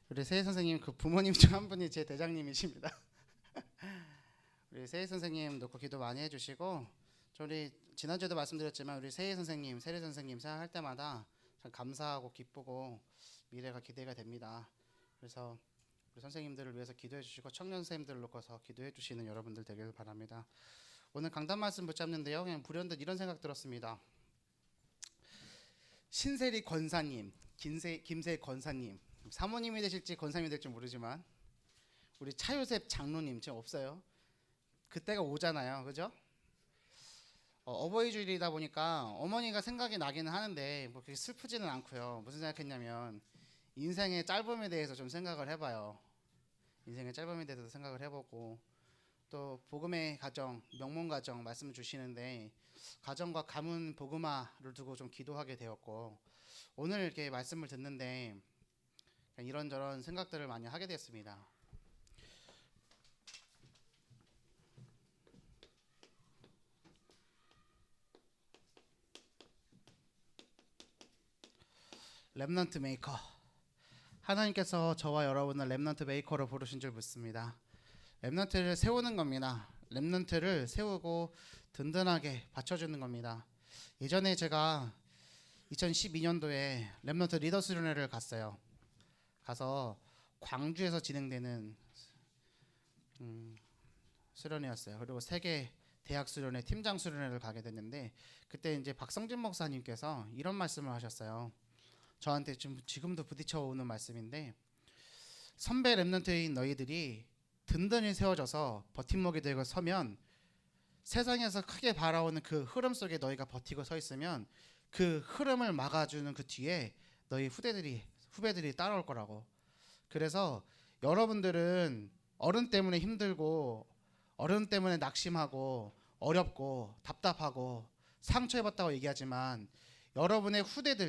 우리 세희 선생님 그 부모님 중 한 분이 제 대장님이십니다. 우리 세희 선생님 놓고 기도 많이 해주시고, 우리 지난주에도 말씀드렸지만 우리 세희 선생님, 세례 선생님 생각할 때마다 참 감사하고 기쁘고 미래가 기대가 됩니다. 그래서 우리 선생님들을 위해서 기도해 주시고 청년 선생님들을 놓고서 기도해 주시는 여러분들 되길 바랍니다. 오늘 강단 말씀 붙잡는데요, 그냥 불현듯 이런 생각 들었습니다. 신세리 권사님, 김세 권사님, 사모님이 되실지 권사님이 될지 모르지만 우리 차요셉 장로님 지금 없어요. 그때가 오잖아요, 그죠? 어버이 주일이다 보니까 어머니가 생각이 나기는 하는데 뭐 그렇게 슬프지는 않고요. 무슨 생각했냐면 인생의 짧음에 대해서 좀 생각을 해봐요. 인생의 짧음에 대해서 생각을 해보고, 또 복음의 가정, 명문 가정 말씀 주시는데 가정과 가문 복음화를 두고 좀 기도하게 되었고, 오늘 이렇게 말씀을 듣는데 이런저런 생각들을 많이 하게 됐습니다. 렘넌트 메이커, 하나님께서 저와 여러분을 렘넌트 메이커로 부르신 줄 믿습니다. 렘넌트를 세우는 겁니다. 렘넌트를 세우고 든든하게 받쳐주는 겁니다. 예전에 제가 2012년도에 렘넌트 리더 수련회를 갔어요. 가서 광주에서 진행되는 수련회였어요. 그리고 세계 대학 수련회 팀장 수련회를 가게 됐는데, 그때 이제 박성진 목사님께서 이런 말씀을 하셨어요. 저한테 지금도 부딪혀 오는 말씀인데, 선배 렘넌트인 너희들이 든든히 세워져서 버팀목이 되고 서면, 세상에서 크게 바라오는 그 흐름 속에 너희가 버티고 서 있으면 그 흐름을 막아주는 그 뒤에 너희 후배들이 따라올 거라고. 그래서 여러분들은 어른 때문에 힘들고, 어른 때문에 낙심하고 어렵고 답답하고 상처입었다고 얘기하지만, 여러분의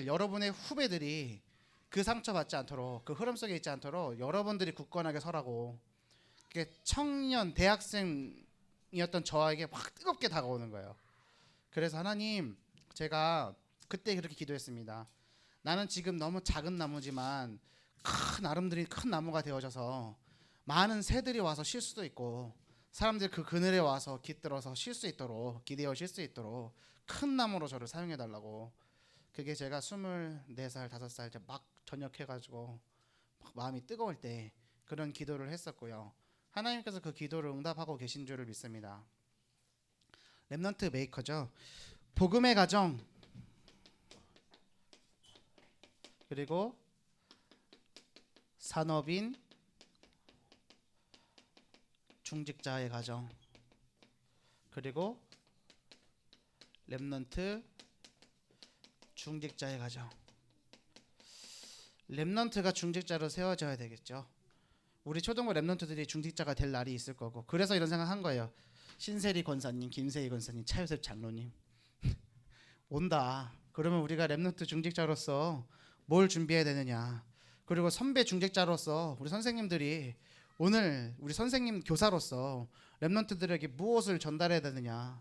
여러분의 후배들이 그 상처받지 않도록, 그 흐름 속에 있지 않도록 여러분들이 굳건하게 서라고. 그게 청년 대학생이었던 저에게 확 뜨겁게 다가오는 거예요. 그래서 하나님, 제가 그때 그렇게 기도했습니다. 나는 지금 너무 작은 나무지만 나름대로 큰 나무가 되어져서 많은 새들이 와서 쉴 수도 있고, 사람들 그 그늘에 와서 깃들어서 쉴 수 있도록, 기대어 쉴 수 있도록 큰 나무로 저를 사용해 달라고. 그게 제가 24살, 5살 때 막 전역해가지고 막 마음이 뜨거울 때 그런 기도를 했었고요. 하나님께서 그 기도를 응답하고 계신 줄을 믿습니다. 렘넌트 메이커죠. 복음의 가정, 그리고 산업인 중직자의 가정, 그리고 렘넌트 중직자의 가정. 렘넌트가 중직자로 세워져야 되겠죠. 우리 초등부 렘넌트들이 중직자가 될 날이 있을 거고, 그래서 이런 생각한 거예요. 신세리 권사님, 김세희 권사님, 차요셉 장로님 온다. 그러면 우리가 렘넌트 중직자로서 뭘 준비해야 되느냐. 그리고 선배 중직자로서 우리 선생님들이 오늘 우리 선생님 교사로서 렘넌트들에게 무엇을 전달해야 되느냐.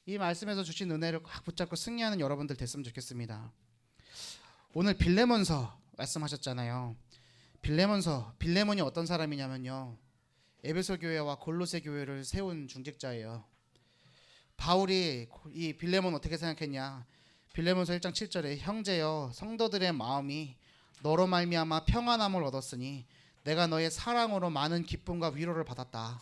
이 말씀에서 주신 은혜를 꽉 붙잡고 승리하는 여러분들 됐으면 좋겠습니다. 오늘 빌레몬서 말씀하셨잖아요. 빌레몬이 어떤 사람이냐면요, 에베소 교회와 골로새 교회를 세운 중직자예요. 바울이 이 빌레몬 어떻게 생각했냐. 빌레몬서 1장 7절에 형제여, 성도들의 마음이 너로 말미암아 평안함을 얻었으니 내가 너의 사랑으로 많은 기쁨과 위로를 받았다.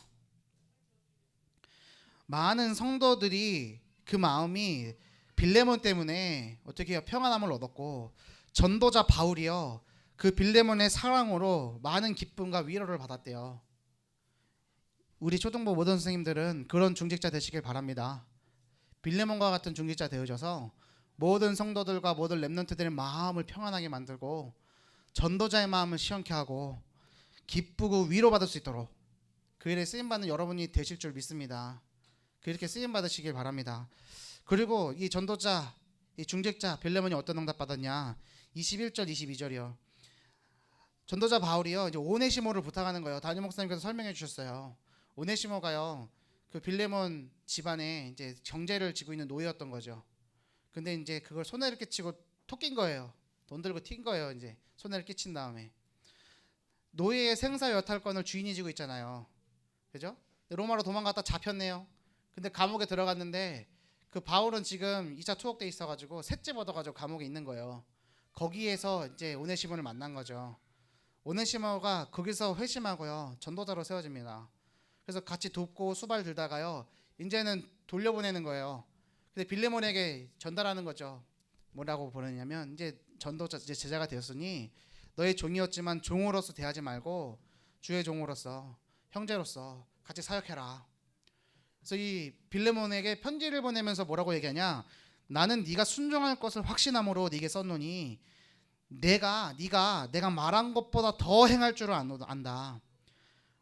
많은 성도들이 그 마음이 빌레몬 때문에 어떻게 해요? 평안함을 얻었고, 전도자 바울이요, 그 빌레몬의 사랑으로 많은 기쁨과 위로를 받았대요. 우리 초등부 모든 선생님들은 그런 중직자 되시길 바랍니다. 빌레몬과 같은 중직자 되어져서 모든 성도들과 모든 렘넌트들의 마음을 평안하게 만들고, 전도자의 마음을 시원케 하고 기쁘고 위로받을 수 있도록 그 일에 쓰임받는 여러분이 되실 줄 믿습니다. 그렇게 쓰임받으시길 바랍니다. 그리고 이 전도자, 이 중직자 빌레몬이 어떤 응답 받았냐. 21절 22절이요. 전도자 바울이요, 이제 오네시모를 부탁하는 거예요. 담임 목사님께서 설명해 주셨어요. 오네시모가요, 그 빌레몬 집안에 이제 경제를 지고 있는 노예였던 거죠. 근데 이제 그걸 손해를 끼치고 토낀 거예요. 돈 들고 튄 거예요. 이제 손해를 끼친 다음에 노예의 생사 여탈권을 주인이 지고 있잖아요. 그죠? 로마로 도망갔다 잡혔네요. 근데 감옥에 들어갔는데 그 바울은 지금 2차 투옥돼 있어가지고 셋째 얻어가지고 감옥에 있는 거예요. 거기에서 이제 오네시모를 만난 거죠. 오네시모가 거기서 회심하고요, 전도자로 세워집니다. 그래서 같이 돕고 수발 들다가요, 이제는 돌려보내는 거예요. 근데 빌레몬에게 전달하는 거죠. 뭐라고 보내냐면, 이제 전도자, 이제 제자가 되었으니 너의 종이었지만 종으로서 대하지 말고 주의 종으로서, 형제로서 같이 사역해라. 그래서 이 빌레몬에게 편지를 보내면서 뭐라고 얘기하냐? 나는 네가 순종할 것을 확신함으로 네게 썼노니 네가 말한 것보다 더 행할 줄을 안다.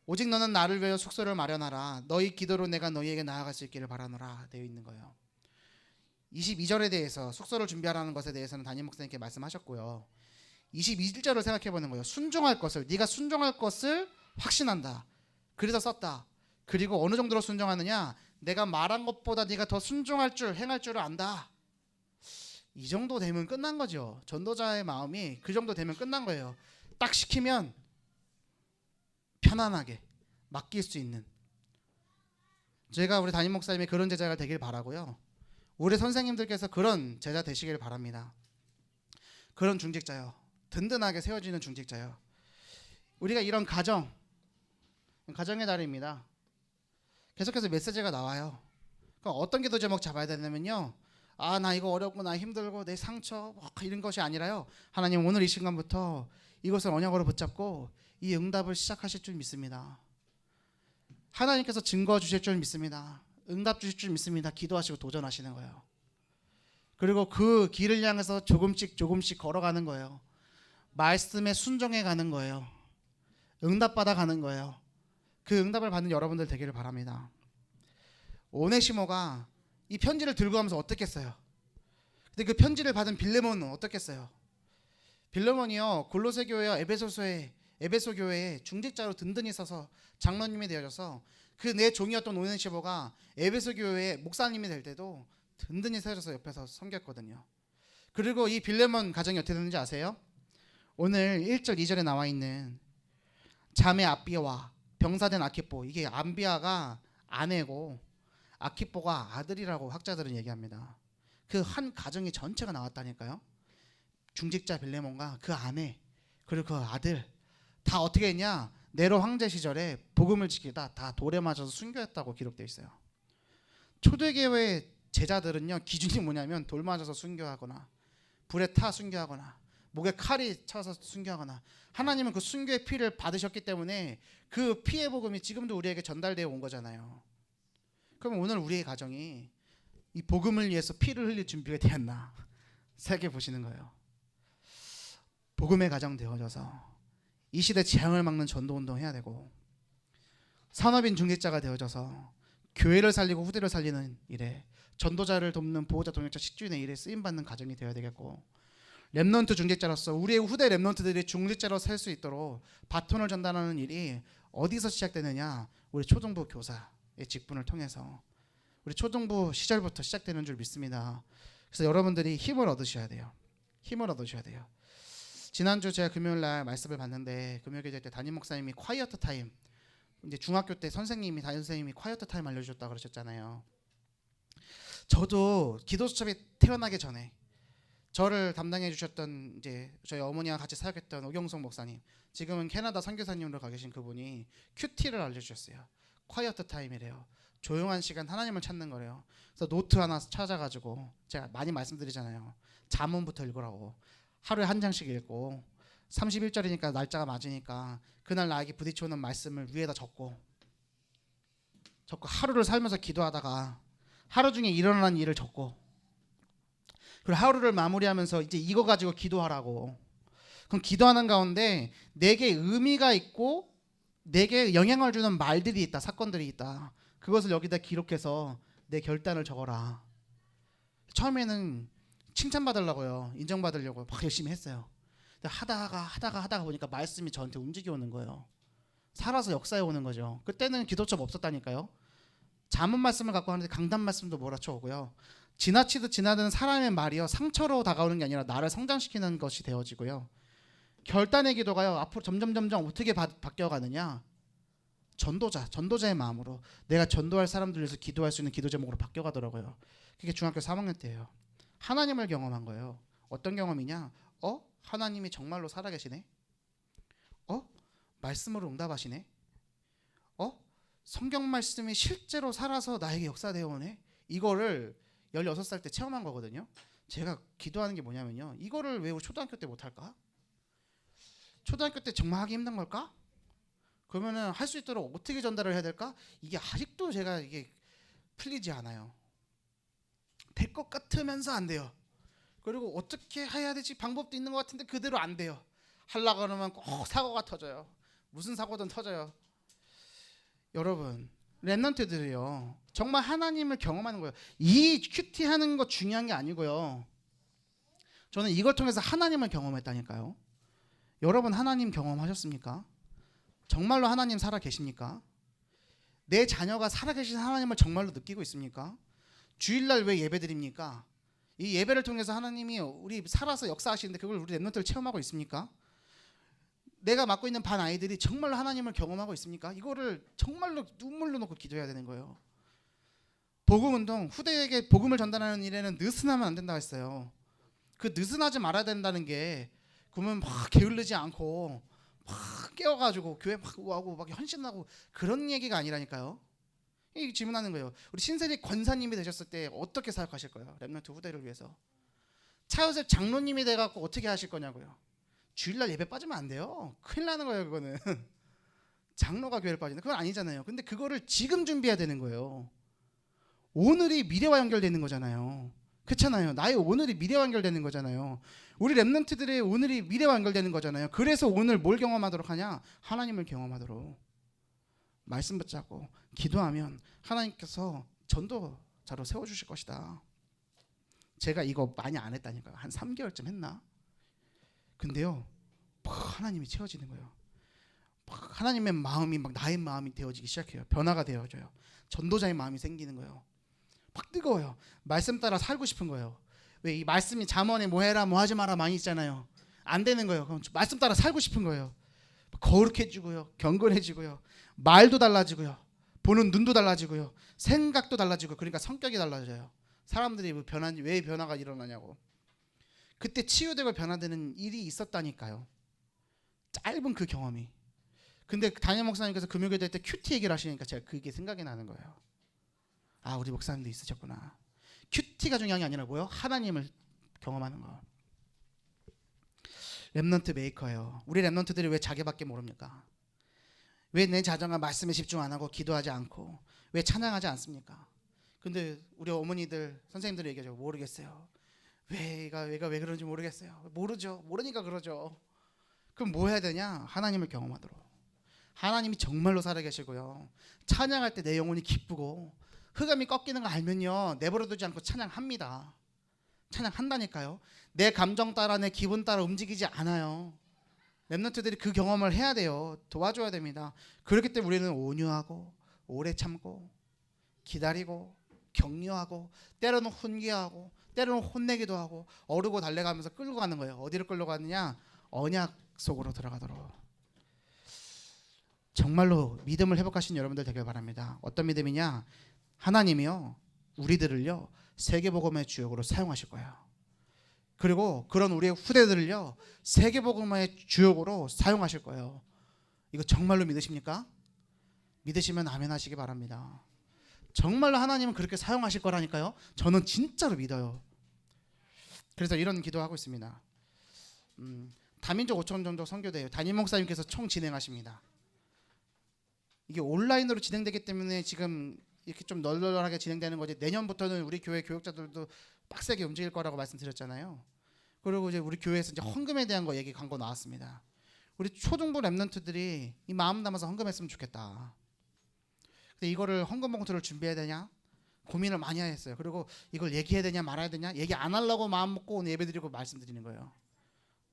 오직 너는 나를 위하여 숙소를 마련하라. 너희 기도로 내가 너희에게 나아갈 수 있기를 바라노라 되어 있는 거예요. 22절에 대해서 숙소를 준비하라는 것에 대해서는 담임 목사님께 말씀하셨고요. 22절을 생각해 보는 거예요. 순종할 것을, 네가 순종할 것을 확신한다. 그래서 썼다. 그리고 어느 정도로 순종하느냐? 내가 말한 것보다 네가 더 순종할 줄, 행할 줄을 안다. 이 정도 되면 끝난 거죠. 전도자의 마음이 그 정도 되면 끝난 거예요. 딱 시키면 편안하게 맡길 수 있는, 제가 우리 담임 목사님이 그런 제자가 되길 바라고요. 우리 선생님들께서 그런 제자 되시길 바랍니다. 그런 중직자요. 든든하게 세워지는 중직자요. 우리가 이런 가정의 달입니다. 계속해서 메시지가 나와요. 그럼 어떤 기도 제목 잡아야 되냐면요, 아, 나 이거 어렵고 나 힘들고 내 상처 이런 것이 아니라요, 하나님 오늘 이 순간부터 이것을 언약으로 붙잡고 이 응답을 시작하실 줄 믿습니다. 하나님께서 증거 주실 줄 믿습니다. 응답 주실 줄 믿습니다. 기도하시고 도전하시는 거예요. 그리고 그 길을 향해서 조금씩 걸어가는 거예요. 말씀에 순종해 가는 거예요. 응답 받아 가는 거예요. 그 응답을 받는 여러분들 되기를 바랍니다. 오네시모가 이 편지를 들고 가면서 어떻겠어요? 근데 그 편지를 받은 빌레몬은 어떻겠어요? 빌레몬이요, 골로새 교회와 에베소 교회에 중직자로 든든히 서서 장로님이 되어져서 그 내 종이었던 오네시모가 에베소 교회의 목사님이 될 때도 든든히 세워져서 옆에서 섬겼거든요. 그리고 이 빌레몬 가정이 어떻게 됐는지 아세요? 오늘 1절 2절에 나와 있는 자매 아비아와 병사된 아키포, 이게 암비아가 아내고 아키포가 아들이라고 학자들은 얘기합니다. 그 한 가정이 전체가 나왔다니까요. 중직자 빌레몬과 그 아내 그리고 그 아들 다 어떻게 했냐? 네로 황제 시절에 복음을 지키다 다 돌에 맞아서 순교했다고 기록되어 있어요. 초대교회 제자들은요, 기준이 뭐냐면 돌 맞아서 순교하거나 불에 타 순교하거나 목에 칼이 차서 순교하거나, 하나님은 그 순교의 피를 받으셨기 때문에 그 피의 복음이 지금도 우리에게 전달되어 온 거잖아요. 그럼 오늘 우리의 가정이 이 복음을 위해서 피를 흘릴 준비가 되었나 생각해 보시는 거예요. 복음의 가정 되어져서 이 시대 재앙을 막는 전도운동 해야 되고, 산업인 중직자가 되어져서 교회를 살리고 후대를 살리는 일에, 전도자를 돕는 보호자 동역자 식주인의 일에 쓰임받는 가정이 되어야 되겠고, 렘넌트 중직자로서 우리의 후대 렘넌트들이 중직자로 살 수 있도록 바톤을 전달하는 일이 어디서 시작되느냐? 우리 초등부 교사의 직분을 통해서 우리 초등부 시절부터 시작되는 줄 믿습니다. 그래서 여러분들이 힘을 얻으셔야 돼요. 힘을 얻으셔야 돼요. 지난주 제가 금요일날 말씀을 봤는데, 금요일 때 담임 목사님이 콰이어트 타임, 이제 중학교 때 선생님이 담임 선생님이 콰이어트 타임 알려주셨다 그러셨잖아요. 저도 기도 수첩이 태어나기 전에 저를 담당해 주셨던 이제 저희 어머니와 같이 사역했던 오경성 목사님, 지금은 캐나다 선교사님으로 가 계신 그분이 큐티를 알려주셨어요. 콰이어트 타임이래요. 조용한 시간 하나님을 찾는 거래요. 그래서 노트 하나 찾아가지고, 제가 많이 말씀드리잖아요, 잠언부터 읽으라고. 하루에 한 장씩 읽고 31절이니까 날짜가 맞으니까 그날 나에게 부딪혀오는 말씀을 위에다 적고 하루를 살면서 기도하다가 하루 중에 일어난 일을 적고, 그리고 하루를 마무리하면서 이제 이거 가지고 기도하라고. 그럼 기도하는 가운데 내게 의미가 있고 내게 영향을 주는 말들이 있다, 사건들이 있다. 그것을 여기다 기록해서 내 결단을 적어라. 처음에는 칭찬받으려고요, 인정받으려고 막 열심히 했어요. 근데 하다가 보니까 말씀이 저한테 움직여 오는 거예요. 살아서 역사해 오는 거죠. 그때는 기도첩 없었다니까요. 잠언 말씀을 갖고 하는데 강단 말씀도 몰아쳐 오고요. 지나치듯 지나드는 사람의 말이요, 상처로 다가오는 게 아니라 나를 성장시키는 것이 되어지고요. 결단의 기도가요. 앞으로 점점 어떻게 바뀌어 가느냐? 전도자의 마음으로 내가 전도할 사람들 위해서 기도할 수 있는 기도 제목으로 바뀌어 가더라고요. 그게 중학교 3학년 때예요. 하나님을 경험한 거예요. 어떤 경험이냐? 하나님이 정말로 살아계시네. 말씀으로 응답하시네. 성경 말씀이 실제로 살아서 나에게 역사되어 오네. 이거를 16살 때 체험한 거거든요. 제가 기도하는 게 뭐냐면요. 이거를 왜 초등학교 때 못할까? 초등학교 때 정말 하기 힘든 걸까? 그러면은 할 수 있도록 어떻게 전달을 해야 될까? 이게 아직도 제가 이게 풀리지 않아요. 될 것 같으면서 안 돼요. 그리고 어떻게 해야 되지? 방법도 있는 것 같은데 그대로 안 돼요. 하려고 그러면 꼭 사고가 터져요. 무슨 사고든 터져요. 여러분, 렘넌트들이요. 정말 하나님을 경험하는 거예요. 이 큐티 하는 거 중요한 게 아니고요. 저는 이걸 통해서 하나님을 경험했다니까요. 여러분 하나님 경험하셨습니까? 정말로 하나님 살아 계십니까? 내 자녀가 살아계신 하나님을 정말로 느끼고 있습니까? 주일날 왜 예배 드립니까? 이 예배를 통해서 하나님이 우리 살아서 역사하시는데 그걸 우리 렘넌트를 체험하고 있습니까? 내가 맡고 있는 반 아이들이 정말로 하나님을 경험하고 있습니까? 이거를 정말로 눈물로 놓고 기도해야 되는 거예요. 복음운동, 후대에게 복음을 전달하는 일에는 느슨하면 안 된다고 했어요. 그 느슨하지 말아야 된다는 게 그러면 막 게을르지 않고 막 깨워가지고 교회 막 하고 막 헌신하고 그런 얘기가 아니라니까요. 이 질문하는 거예요. 우리 신세리 권사님이 되셨을 때 어떻게 사역하실 거예요? 렘넌트 후대를 위해서. 차요셉 장로님이 돼갖고 어떻게 하실 거냐고요. 주일날 예배 빠지면 안 돼요. 큰일 나는 거예요. 그거는 장로가 교회를 빠지는 그건 아니잖아요. 근데 그거를 지금 준비해야 되는 거예요. 오늘이 미래와 연결되는 거잖아요. 그렇잖아요. 나의 오늘이 미래와 연결되는 거잖아요. 우리 렘넌트들의 오늘이 미래와 연결되는 거잖아요. 그래서 오늘 뭘 경험하도록 하냐? 하나님을 경험하도록 말씀 붙잡고 기도하면 하나님께서 전도자로 세워주실 것이다. 제가 이거 많이 안 했다니까요. 한 3개월쯤 했나? 근데요, 하나님이 채워지는 거예요. 하나님의 마음이 막 나의 마음이 되어지기 시작해요. 변화가 되어져요. 전도자의 마음이 생기는 거예요. 막 뜨거워요. 말씀 따라 살고 싶은 거예요. 왜 이 말씀이 잠언에 뭐 해라 뭐 하지 마라 많이 있잖아요. 안 되는 거예요. 그럼 말씀 따라 살고 싶은 거예요. 거룩해지고요, 경건해지고요, 말도 달라지고요, 보는 눈도 달라지고요, 생각도 달라지고, 그러니까 성격이 달라져요. 사람들이 왜 변화가 일어나냐고. 그때 치유되고 변화되는 일이 있었다니까요. 짧은 그 경험이. 근데 담임 목사님께서 금요일 때 큐티 얘기를 하시니까 제가 그게 생각이 나는 거예요. 아, 우리 목사님도 있으셨구나. 큐티가 중요한 게 아니라 뭐요? 하나님을 경험하는 거. 렘넌트 메이커예요. 우리 렘넌트들이 왜 자기밖에 모릅니까? 왜 내 자정과 말씀에 집중 안 하고 기도하지 않고 왜 찬양하지 않습니까? 근데 우리 어머니들 선생님들이 얘기하죠. 모르겠어요. 왜 그런지 모르겠어요. 모르죠. 모르니까 그러죠. 그럼 뭐 해야 되냐? 하나님을 경험하도록. 하나님이 정말로 살아계시고요. 찬양할 때 내 영혼이 기쁘고 흑암이 꺾이는 거 알면요, 내버려두지 않고 찬양합니다. 찬양한다니까요. 내 감정 따라 내 기분 따라 움직이지 않아요. 렘넌트들이 그 경험을 해야 돼요. 도와줘야 됩니다. 그렇기 때문에 우리는 온유하고 오래 참고 기다리고 격려하고 때로는 훈계하고 때로는 혼내기도 하고 어르고 달래가면서 끌고 가는 거예요. 어디를 끌고 가느냐? 언약 속으로 들어가도록. 정말로 믿음을 회복하신 여러분들 되길 바랍니다. 어떤 믿음이냐? 하나님이요, 우리들을요 세계복음의 주역으로 사용하실 거예요. 그리고 그런 우리의 후대들을요 세계복음의 주역으로 사용하실 거예요. 이거 정말로 믿으십니까? 믿으시면 아멘 하시기 바랍니다. 정말로 하나님은 그렇게 사용하실 거라니까요. 저는 진짜로 믿어요. 그래서 이런 기도하고 있습니다. 다민족 5천 정도 선교대예요. 담임 목사님께서 총 진행하십니다. 이게 온라인으로 진행되기 때문에 지금 이렇게 좀 널널하게 진행되는 거지. 내년부터는 우리 교회 교육자들도 빡세게 움직일 거라고 말씀드렸잖아요. 그리고 이제 우리 교회에서 이제 헌금에 대한 거 얘기 광고 나왔습니다. 우리 초등부 렘넌트들이 이 마음 담아서 헌금했으면 좋겠다. 근데 이거를 헌금 봉투를 준비해야 되냐 고민을 많이 했어요. 그리고 이걸 얘기해야 되냐 말아야 되냐 얘기 안 하려고 마음 먹고 오늘 예배드리고 말씀드리는 거예요.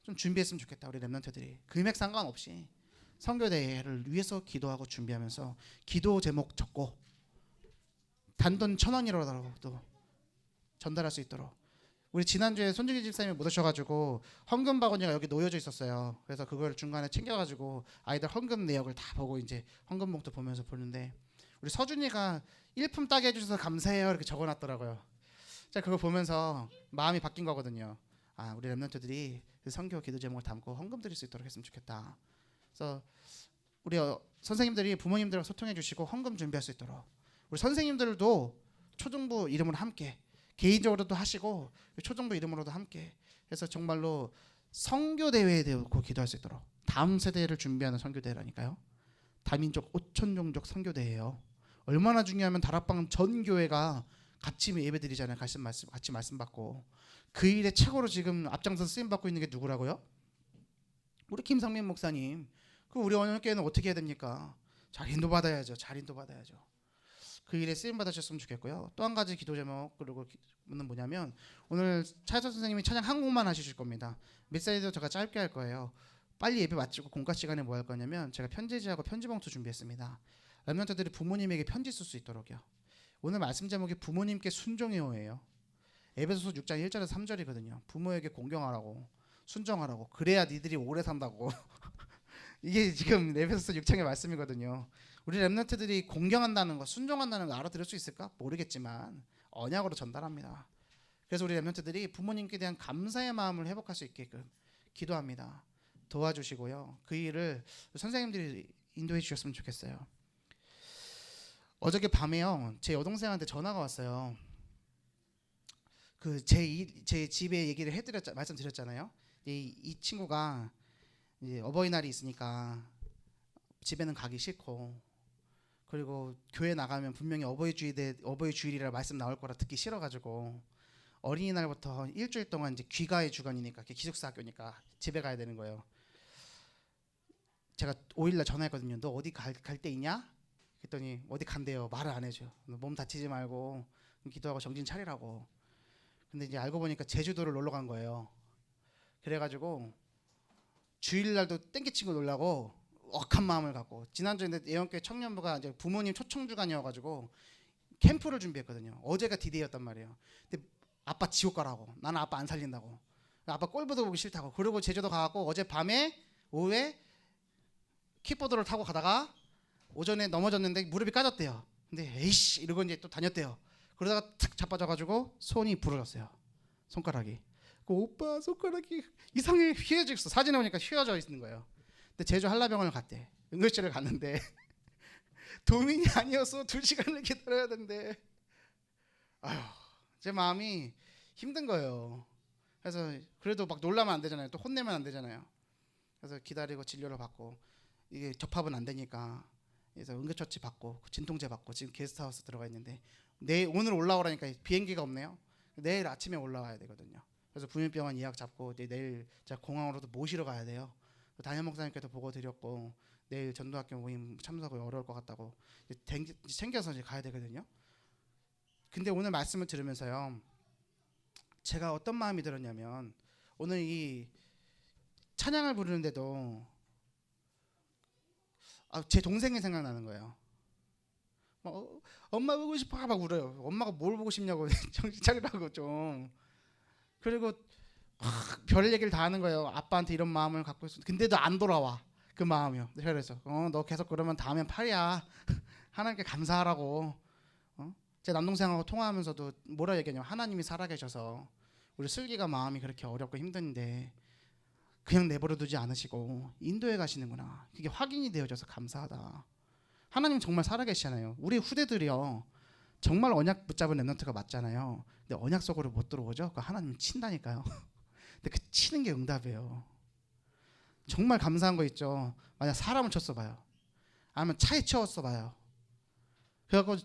좀 준비했으면 좋겠다. 우리 렘넌트들이 금액 상관없이 선교대회를 위해서 기도하고 준비하면서 기도 제목 적고 단돈 1,000원이라도 전달할 수 있도록 우리 지난주에 손중기 집사님이 못 오셔가지고 헌금 바구니가 여기 놓여져 있었어요. 그래서 그걸 중간에 챙겨가지고 아이들 헌금 내역을 다 보고 이제 헌금 봉투 보면서 보는데 우리 서준이가 일품 따게 해주셔서 감사해요 이렇게 적어놨더라고요. 제가 그걸 보면서 마음이 바뀐 거거든요. 아, 우리 렘넌트들이 그 선교 기도 제목을 담고 헌금 드릴 수 있도록 했으면 좋겠다. 그래서 우리 선생님들이 부모님들과 소통해 주시고 헌금 준비할 수 있도록 우리 선생님들도 초중부 이름으로 함께 개인적으로도 하시고 초중부 이름으로도 함께 해서 정말로 선교 대회에 대고 기도할 수 있도록 다음 세대를 준비하는 선교 대회라니까요. 다민족 5천 종족 선교 대회예요. 얼마나 중요하면 다락방 전 교회가 같이 예배드리잖아요. 같이 말씀 받고 그 일에 최고로 지금 앞장서 쓰임 받고 있는 게 누구라고요? 우리 김상민 목사님. 그 우리 언약교회는 어떻게 해야 됩니까? 잘 인도받아야죠. 그 일에 쓰임 받으셨으면 좋겠고요. 또 한 가지 기도 제목 그리고 는 뭐냐면 오늘 차혜선 선생님이 찬양 한 곡만 하실 겁니다. 메시지도 제가 짧게 할 거예요. 빨리 예배 마치고 공과 시간에 뭐 할 거냐면 제가 편지지하고 편지 봉투 준비했습니다. 렘넌트들이 부모님에게 편지 쓸 수 있도록요. 오늘 말씀 제목이 부모님께 순종해요예요. 에베소서 6장 1절에서 3절이거든요. 부모에게 공경하라고 순종하라고 그래야 니들이 오래 산다고. 이게 지금 에베소서 6장의 말씀이거든요. 우리 렘넌트들이 공경한다는 거, 순종한다는 거 알아들을 수 있을까? 모르겠지만 언약으로 전달합니다. 그래서 우리 렘넌트들이 부모님께 대한 감사의 마음을 회복할 수 있게끔 기도합니다. 도와주시고요. 그 일을 선생님들이 인도해 주셨으면 좋겠어요. 어저께 밤에요. 제 여동생한테 전화가 왔어요. 제 집에 얘기를 말씀드렸잖아요. 이 친구가 이제 어버이날이 있으니까 집에는 가기 싫고 그리고 교회 나가면 분명히 어버이 주일이라 말씀 나올 거라 듣기 싫어가지고 어린이날부터 일주일 동안 이제 귀가의 주간이니까 기숙사 학교니까 집에 가야 되는 거예요. 제가 5일날 전화했거든요. 너 어디 갈 데 있냐? 그랬더니 어디 간대요. 말을 안 해줘. 몸 다치지 말고 기도하고 정신 차리라고. 근데 이제 알고 보니까 제주도를 놀러 간 거예요. 그래가지고 주일날도 땡기치고 놀라고 억한 마음을 갖고 지난주에 예원교회 청년부가 이제 부모님 초청 주간이어가지고 캠프를 준비했거든요. 어제가 디데이였단 말이에요. 근데 아빠 지옥 가라고. 나는 아빠 안 살린다고. 아빠 꼴보도 보기 싫다고. 그리고 제주도 가고 어제 밤에 오후에 킥보드를 타고 가다가 오전에 넘어졌는데 무릎이 까졌대요. 근데 에이씨 이러고 이제 또 다녔대요. 그러다가 탁 자빠져가지고 손이 부러졌어요. 손가락이. 그 오빠 손가락이 이상해 휘어져 있어. 사진에 보니까 휘어져 있는 거예요. 근데 제주 한라병원을 갔대. 응급실을 갔는데 도민이 아니어서 2시간을 기다려야 된대. 아휴, 제 마음이 힘든 거예요. 그래서 그래도 막 놀라면 안 되잖아요. 또 혼내면 안 되잖아요. 그래서 기다리고 진료를 받고 이게 접합은 안 되니까 그래서 응급처치 받고 진통제 받고 지금 게스트하우스 들어가 있는데 오늘 올라오라니까 비행기가 없네요. 내일 아침에 올라와야 되거든요. 그래서 부민병원 예약 잡고 내일 제가 공항으로도 모시러 가야 돼요. 담임 목사님께도 보고 드렸고 내일 전도학교 모임 참석이 어려울 것 같다고 챙겨서 이제 가야 되거든요. 근데 오늘 말씀을 들으면서요, 제가 어떤 마음이 들었냐면 오늘 이 찬양을 부르는데도 제 동생이 생각나는 거예요. 엄마 보고 싶어 막 울어요. 엄마가 뭘 보고 싶냐고 정신 차리라고 좀. 그리고 별 얘기를 다 하는 거예요. 아빠한테 이런 마음을 갖고 있어. 근데도 안 돌아와 그 마음이요. 그래서 너 계속 그러면 다음엔 팔이야. 하나님께 감사하라고. 제 남동생하고 통화하면서도 뭐라 얘기하냐면 하나님이 살아계셔서 우리 슬기가 마음이 그렇게 어렵고 힘든데 그냥 내버려 두지 않으시고 인도에 가시는구나. 그게 확인이 되어져서 감사하다. 하나님 정말 살아계시잖아요. 우리 후대들이요 정말 언약 붙잡은 렘넌트가 맞잖아요. 근데 언약 속으로 못 들어오죠. 그 하나님 친다니까요. 근데 그 치는 게 응답이에요. 정말 감사한 거 있죠. 만약 사람을 쳤어 봐요. 아니면 차에 치웠어 봐요. 그래갖고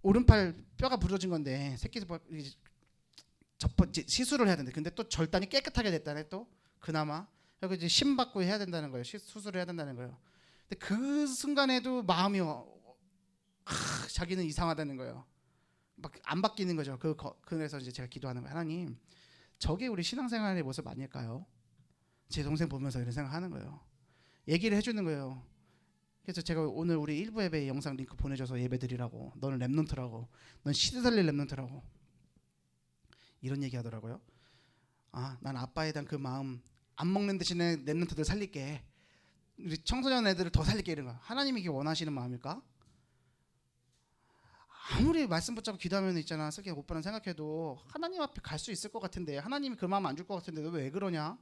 오른팔 뼈가 부러진 건데 새끼 시술을 해야 되는데 근데 또 절단이 깨끗하게 됐다네 또 그나마. 그리고 이제 심 받고 해야 된다는 거예요. 수술을 해야 된다는 거예요. 근데 그 순간에도 마음이 자기는 이상하다는 거예요. 막 안 바뀌는 거죠. 그래서 이제 제가 기도하는 거예요. 하나님, 저게 우리 신앙생활의 모습 아닐까요? 제 동생 보면서 이런 생각하는 거예요. 얘기를 해주는 거예요. 그래서 제가 오늘 우리 일부 예배 영상 링크 보내줘서 예배 드리라고. 너는 렘넌트라고. 넌 시대 살릴 렘넌트라고. 이런 얘기 하더라고요. 난 아빠에 대한 그 마음 안 먹는 대신에 랩런트들 살릴게. 우리 청소년 애들을 더 살릴게 이런 거. 하나님이 이게 원하시는 마음일까? 아무리 말씀 붙잡고 기도하면 있잖아. 슬기 오빠는 생각해도 하나님 앞에 갈 수 있을 것 같은데 하나님이 그 마음 안 줄 것 같은데 너 왜 그러냐?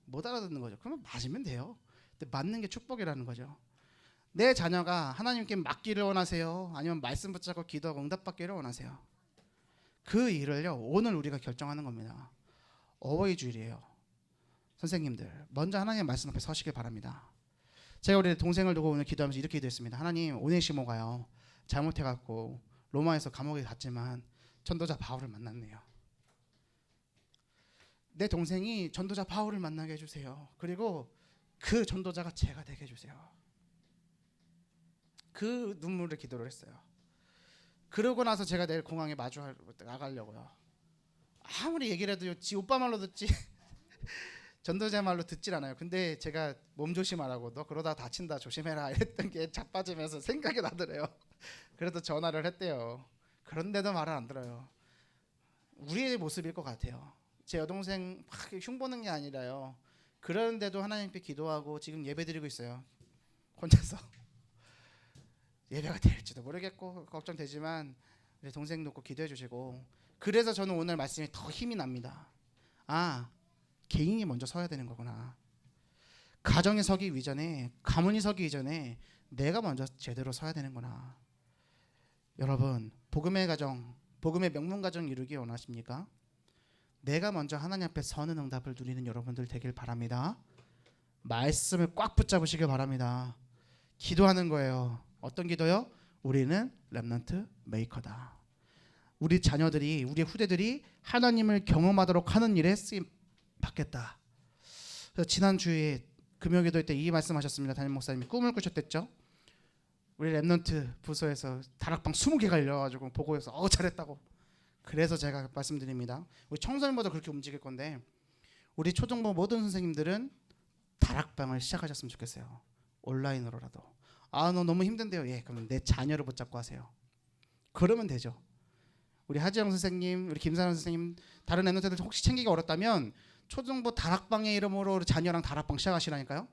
못 알아듣는 거죠. 그러면 맞으면 돼요. 근데 맞는 게 축복이라는 거죠. 내 자녀가 하나님께 맡기를 원하세요? 아니면 말씀 붙잡고 기도하고 응답받기를 원하세요? 그 일을요 오늘 우리가 결정하는 겁니다. 어버이 주일이에요. 선생님들 먼저 하나님의 말씀 앞에 서시길 바랍니다. 제가 우리 동생을 두고 오늘 기도하면서 이렇게 기도했습니다. 하나님 오네시모가요 잘못해갖고 로마에서 감옥에 갔지만 전도자 바울을 만났네요. 내 동생이 전도자 바울을 만나게 해주세요. 그리고 그 전도자가 제가 되게 해주세요. 그 눈물을 기도를 했어요. 그러고 나서 제가 내일 공항에 마주 나가려고요. 아무리 얘기를 해도 지 오빠 말로 듣지 전도자 말로 듣질 않아요. 근데 제가 몸조심하라고 너 그러다 다친다 조심해라 이랬던 게 자빠지면서 생각이 나더래요. 그래도 전화를 했대요. 그런데도 말을 안 들어요. 우리의 모습일 것 같아요. 제 여동생 막 흉보는 게 아니라요. 그런데도 하나님께 기도하고 지금 예배드리고 있어요. 혼자서. 예배가 될지도 모르겠고 걱정되지만 우리 동생 놓고 기도해 주시고 그래서 저는 오늘 말씀이 더 힘이 납니다. 개인이 먼저 서야 되는 거구나. 가정이 서기 이전에 가문이 서기 이전에 내가 먼저 제대로 서야 되는구나. 여러분 복음의 가정 복음의 명문 가정 이루기 원하십니까? 내가 먼저 하나님 앞에 서는 응답을 누리는 여러분들 되길 바랍니다. 말씀을 꽉 붙잡으시길 바랍니다. 기도하는 거예요. 어떤 기도요? 우리는 렘넌트 메이커다. 우리 자녀들이 우리 후대들이 하나님을 경험하도록 하는 일에 쓰임 받겠다. 지난 주에 금요기도 때 이 말씀하셨습니다. 담임 목사님이 꿈을 꾸셨댔죠. 우리 렘넌트 부서에서 다락방 20개가 열려가지고 보고해서 잘했다고. 그래서 제가 말씀드립니다. 우리 청소년보다 그렇게 움직일 건데 우리 초등부 모든 선생님들은 다락방을 시작하셨으면 좋겠어요. 온라인으로라도. 너 너무 힘든데요. 예, 그럼 내 자녀를 붙잡고 하세요. 그러면 되죠. 우리 하지영 선생님, 우리 김사랑 선생님, 다른 렘넌트들 혹시 챙기기 어렵다면 초등부 다락방의 이름으로 자녀랑 다락방 시작하시라니까요.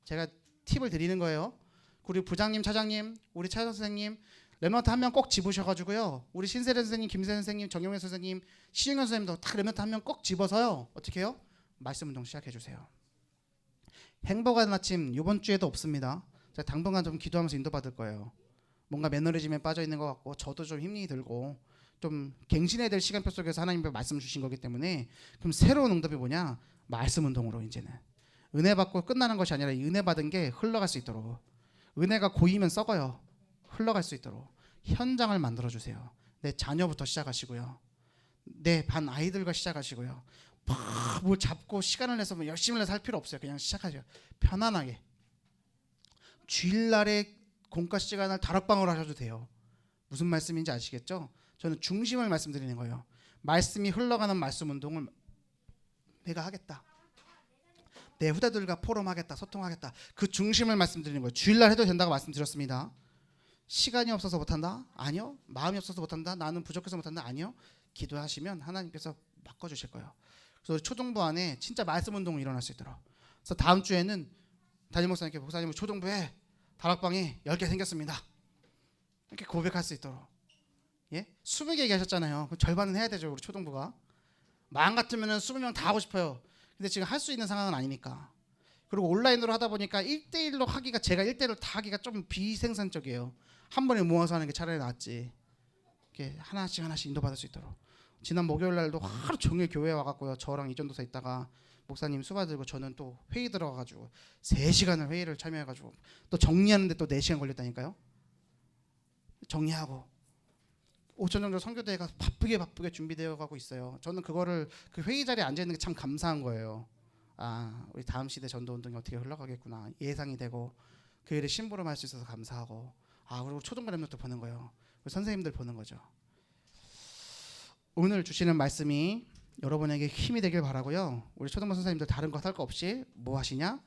제가 팁을 드리는 거예요. 우리 부장님, 차장님, 우리 차 선생님, 렘넌트 한 명 꼭 집으셔가지고요. 우리 신세련 선생님, 김세현 선생님, 정용현 선생님, 신영현 선생님도 다 렘넌트 한 명 꼭 집어서요. 어떻게 해요? 말씀 운동 시작해주세요. 행복한 아침 이번 주에도 없습니다. 제가 당분간 좀 기도하면서 인도받을 거예요. 뭔가 매너리즘에 빠져 있는 것 같고 저도 좀 힘이 들고 좀 갱신해야 될 시간표 속에서 하나님의 말씀 주신 거기 때문에 그럼 새로운 응답이 뭐냐? 말씀 운동으로 이제는 은혜 받고 끝나는 것이 아니라 이 은혜 받은 게 흘러갈 수 있도록 은혜가 고이면 썩어요. 흘러갈 수 있도록 현장을 만들어 주세요. 내 자녀부터 시작하시고요. 내 반 아이들과 시작하시고요. 막 뭘 잡고 시간을 내서 뭐 열심히 해서 할 필요 없어요. 그냥 시작하세요. 편안하게. 주일날에 공과 시간을 다락방으로 하셔도 돼요. 무슨 말씀인지 아시겠죠? 저는 중심을 말씀드리는 거예요. 말씀이 흘러가는 말씀 운동을 내가 하겠다. 내 후대들과 포럼하겠다. 소통하겠다. 그 중심을 말씀드리는 거예요. 주일날 해도 된다고 말씀드렸습니다. 시간이 없어서 못한다? 아니요. 마음이 없어서 못한다? 나는 부족해서 못한다? 아니요. 기도하시면 하나님께서 바꿔주실 거예요. 그래서 초등부 안에 진짜 말씀 운동이 일어날 수 있도록. 그래서 다음 주에는 담임 목사님께 목사님 초등부에 다락방이 10개 생겼습니다. 이렇게 고백할 수 있도록. 예? 20개 얘기하셨잖아요. 그럼 절반은 해야 되죠. 우리 초등부가. 마음 같으면 20명 다 하고 싶어요. 근데 지금 할 수 있는 상황은 아니니까. 그리고 온라인으로 하다 보니까 1대1로 하기가 제가 1대1로 다 하기가 좀 비생산적이에요. 한 번에 모아서 하는 게 차라리 낫지. 이렇게 하나씩 인도받을 수 있도록. 지난 목요일 날도 하루 종일 교회에 와갖고요. 저랑 이전도사 있다가 목사님 수바 들고 저는 또 회의 들어가가지고 3시간을 회의를 참여해가지고 또 정리하는데 또 4시간 걸렸다니까요. 정리하고 5천 정도 선교대회가 바쁘게 준비되어 가고 있어요. 저는 그거를 그 회의 자리에 앉아 있는 게 참 감사한 거예요. 우리 다음 시대 전도 운동이 어떻게 흘러가겠구나 예상이 되고 그 일에 심부름할 수 있어서 감사하고 그리고 초등부 렘넌트 보는 거예요. 선생님들 보는 거죠. 오늘 주시는 말씀이 여러분에게 힘이 되길 바라고요. 우리 초등부 선생님들 다른 거 할 거 없이 뭐 하시냐?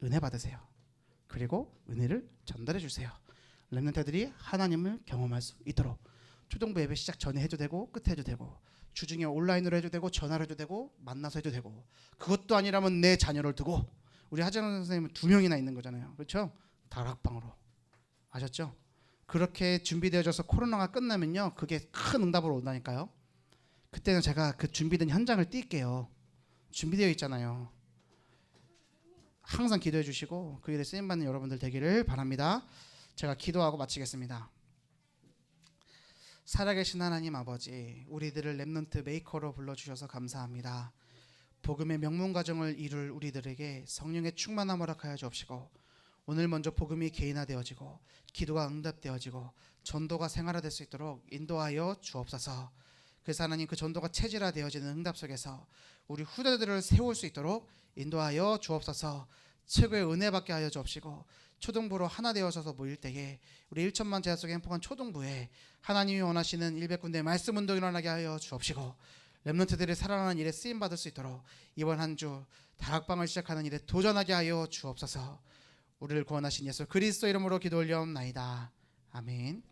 은혜 받으세요. 그리고 은혜를 전달해 주세요. 렘넌트들이 하나님을 경험할 수 있도록 초등부 예배 시작 전에 해도 되고 끝에 해도 되고 주중에 온라인으로 해도 되고 전화로 해도 되고 만나서 해도 되고, 그것도 아니라면 내 자녀를 두고, 우리 하정원 선생님은 2명이나 있는 거잖아요. 그렇죠? 다락방으로. 아셨죠? 그렇게 준비되어져서 코로나가 끝나면요, 그게 큰 응답으로 온다니까요. 그때는 제가 그 준비된 현장을 뛸게요. 준비되어 있잖아요. 항상 기도해 주시고 그 일에 쓰임받는 여러분들 되기를 바랍니다. 제가 기도하고 마치겠습니다. 살아계신 하나님 아버지, 우리들을 렘넌트 메이커로 불러주셔서 감사합니다. 복음의 명문가정을 이룰 우리들에게 성령의 충만함 허락하여 주옵시고, 오늘 먼저 복음이 개인화되어지고 기도가 응답되어지고 전도가 생활화될 수 있도록 인도하여 주옵소서. 그래서 하나님, 그 전도가 체질화되어지는 응답 속에서 우리 후대들을 세울 수 있도록 인도하여 주옵소서. 최고의 은혜 받게 하여 주옵시고, 초등부로 하나 되어서 모일 때에 우리 1천만 제자 속의 행복한 초등부에 하나님이 원하시는 100군데의 말씀 운동이 일어나게 하여 주옵시고, 렘넌트들이 살아나는 일에 쓰임 받을 수 있도록 이번 한 주 다락방을 시작하는 일에 도전하게 하여 주옵소서. 우리를 구원하신 예수 그리스도 이름으로 기도 올려옵나이다. 아멘.